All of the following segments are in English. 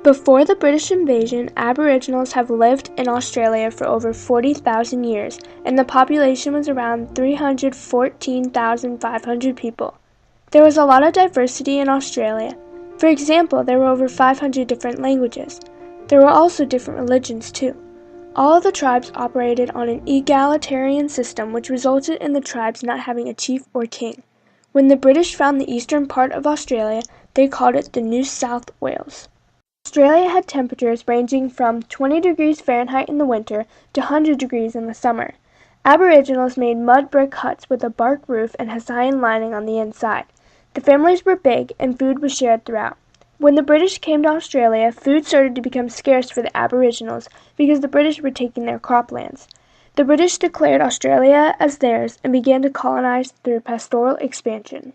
Before the British invasion, Aboriginals have lived in Australia for over 40,000 years, and the population was around 314,500 people. There was a lot of diversity in Australia. For example, there were over 500 different languages. There were also different religions too. All of the tribes operated on an egalitarian system, which resulted in the tribes not having a chief or king. When the British found the eastern part of Australia, they called it the New South Wales. Australia had temperatures ranging from 20 degrees Fahrenheit in the winter to 100 degrees in the summer. Aboriginals made mud brick huts with a bark roof and Hessian lining on the inside. The families were big and food was shared throughout. When the British came to Australia, food started to become scarce for the Aboriginals because the British were taking their croplands. The British declared Australia as theirs and began to colonize through pastoral expansion.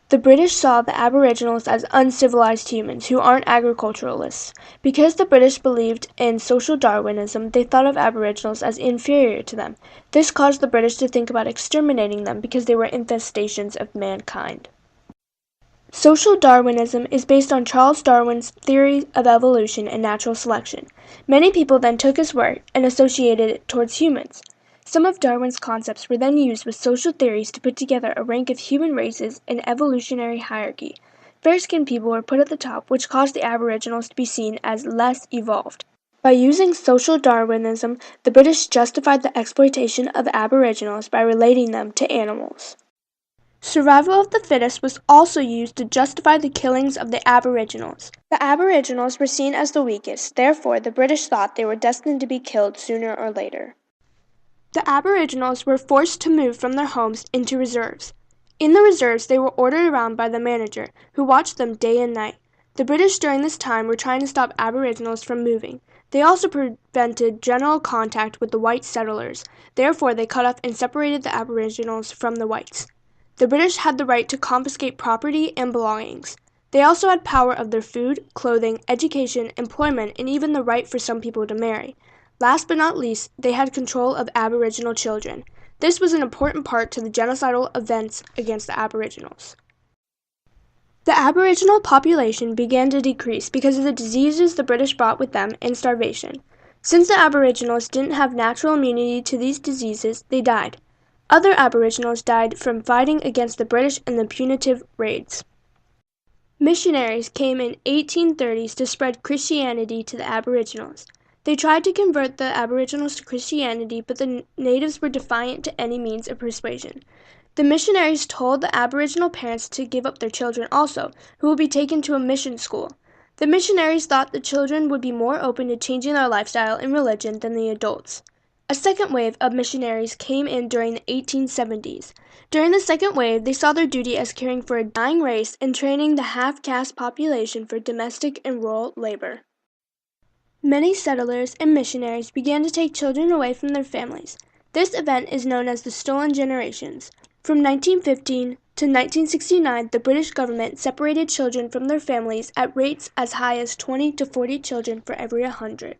The British saw the Aboriginals as uncivilized humans who aren't agriculturalists. Because the British believed in social Darwinism, they thought of Aboriginals as inferior to them. This caused the British to think about exterminating them because they were infestations of mankind. Social Darwinism is based on Charles Darwin's theory of evolution and natural selection. Many people then took his work and associated it towards humans. Some of Darwin's concepts were then used with social theories to put together a rank of human races in evolutionary hierarchy. Fair-skinned people were put at the top, which caused the Aboriginals to be seen as less evolved. By using social Darwinism, the British justified the exploitation of Aboriginals by relating them to animals. Survival of the fittest was also used to justify the killings of the Aboriginals. The Aboriginals were seen as the weakest, therefore the British thought they were destined to be killed sooner or later. The Aboriginals were forced to move from their homes into reserves. In the reserves, they were ordered around by the manager, who watched them day and night. The British during this time were trying to stop Aboriginals from moving. They also prevented general contact with the white settlers. Therefore, they cut off and separated the Aboriginals from the whites. The British had the right to confiscate property and belongings. They also had power of their food, clothing, education, employment, and even the right for some people to marry. Last but not least, they had control of Aboriginal children. This was an important part to the genocidal events against the Aboriginals. The Aboriginal population began to decrease because of the diseases the British brought with them and starvation. Since the Aboriginals didn't have natural immunity to these diseases, they died. Other Aboriginals died from fighting against the British in the punitive raids. Missionaries came in 1830s to spread Christianity to the Aboriginals. They tried to convert the Aboriginals to Christianity, but the natives were defiant to any means of persuasion. The missionaries told the Aboriginal parents to give up their children also, who would be taken to a mission school. The missionaries thought the children would be more open to changing their lifestyle and religion than the adults. A second wave of missionaries came in during the 1870s. During the second wave, they saw their duty as caring for a dying race and training the half-caste population for domestic and rural labor. Many settlers and missionaries began to take children away from their families. This event is known as the Stolen Generations. From 1915 to 1969, the British government separated children from their families at rates as high as 20 to 40 children for every 100.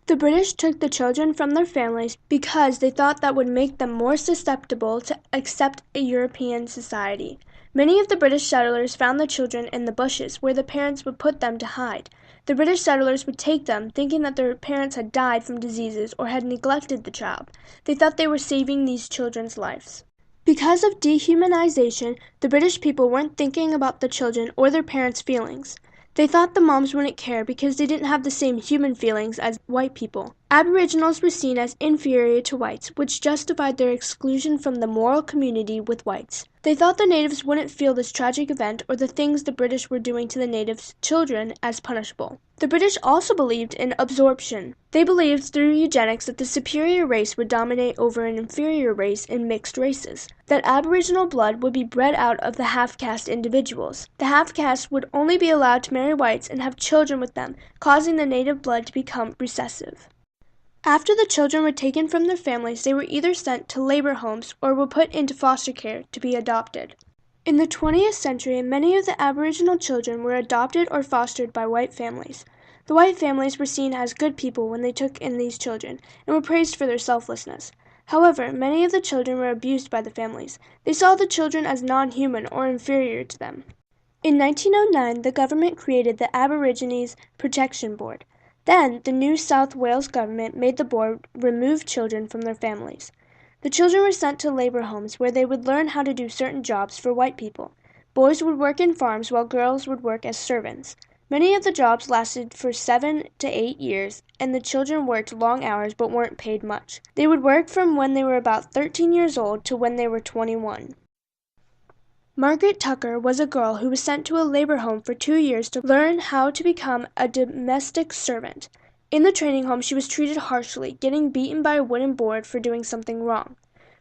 The British took the children from their families because they thought that would make them more susceptible to accept a European society. Many of the British settlers found the children in the bushes where the parents would put them to hide. The British settlers would take them, thinking that their parents had died from diseases or had neglected the child. They thought they were saving these children's lives. Because of dehumanization, the British people weren't thinking about the children or their parents' feelings. They thought the moms wouldn't care because they didn't have the same human feelings as white people. Aboriginals were seen as inferior to whites, which justified their exclusion from the moral community with whites. They thought the natives wouldn't feel this tragic event or the things the British were doing to the natives' children as punishable. The British also believed in absorption. They believed through eugenics that the superior race would dominate over an inferior race in mixed races, that Aboriginal blood would be bred out of the half-caste individuals. The half-caste would only be allowed to marry whites and have children with them, causing the native blood to become recessive. After the children were taken from their families, they were either sent to labor homes or were put into foster care to be adopted. In the 20th century, many of the Aboriginal children were adopted or fostered by white families. The white families were seen as good people when they took in these children and were praised for their selflessness. However, many of the children were abused by the families. They saw the children as non-human or inferior to them. In 1909, the government created the Aborigines Protection Board. Then, the New South Wales government made the board remove children from their families. The children were sent to labor homes where they would learn how to do certain jobs for white people. Boys would work in farms while girls would work as servants. Many of the jobs lasted for 7 to 8 years, and the children worked long hours but weren't paid much. They would work from when they were about 13 years old to when they were 21. Margaret Tucker was a girl who was sent to a labor home for 2 years to learn how to become a domestic servant. In the training home, she was treated harshly, getting beaten by a wooden board for doing something wrong.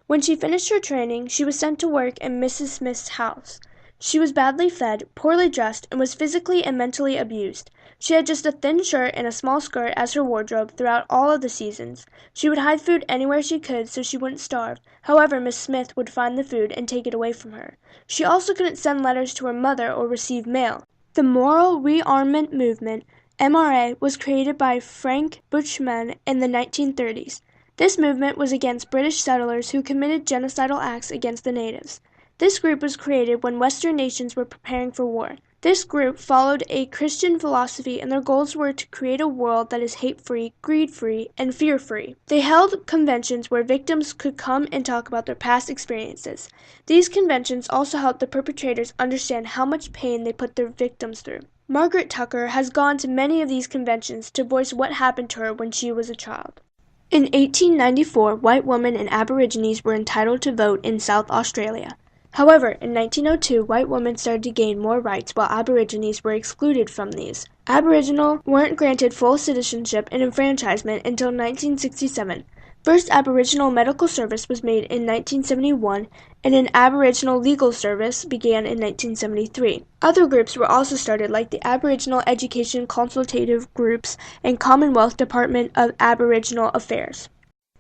When she finished her training, she was sent to work in Mrs. Smith's house. She was badly fed, poorly dressed, and was physically and mentally abused. She had just a thin shirt and a small skirt as her wardrobe throughout all of the seasons. She would hide food anywhere she could so she wouldn't starve. However, Miss Smith would find the food and take it away from her. She also couldn't send letters to her mother or receive mail. The Moral Rearmament Movement, MRA, was created by Frank Bushman in the 1930s. This movement was against British settlers who committed genocidal acts against the natives. This group was created when Western nations were preparing for war. This group followed a Christian philosophy, and their goals were to create a world that is hate-free, greed-free, and fear-free. They held conventions where victims could come and talk about their past experiences. These conventions also helped the perpetrators understand how much pain they put their victims through. Margaret Tucker has gone to many of these conventions to voice what happened to her when she was a child. In 1894, white women and Aborigines were entitled to vote in South Australia. However, in 1902, white women started to gain more rights while Aborigines were excluded from these. Aboriginal weren't granted full citizenship and enfranchisement until 1967. First Aboriginal medical service was made in 1971, and an Aboriginal legal service began in 1973. Other groups were also started, like the Aboriginal Education Consultative Groups and Commonwealth Department of Aboriginal Affairs.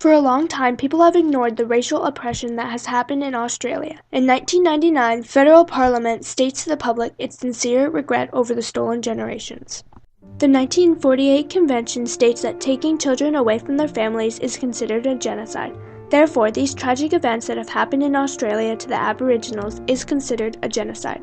For a long time, people have ignored the racial oppression that has happened in Australia. In 1999, federal parliament states to the public its sincere regret over the stolen generations. The 1948 convention states that taking children away from their families is considered a genocide. Therefore, these tragic events that have happened in Australia to the Aboriginals is considered a genocide.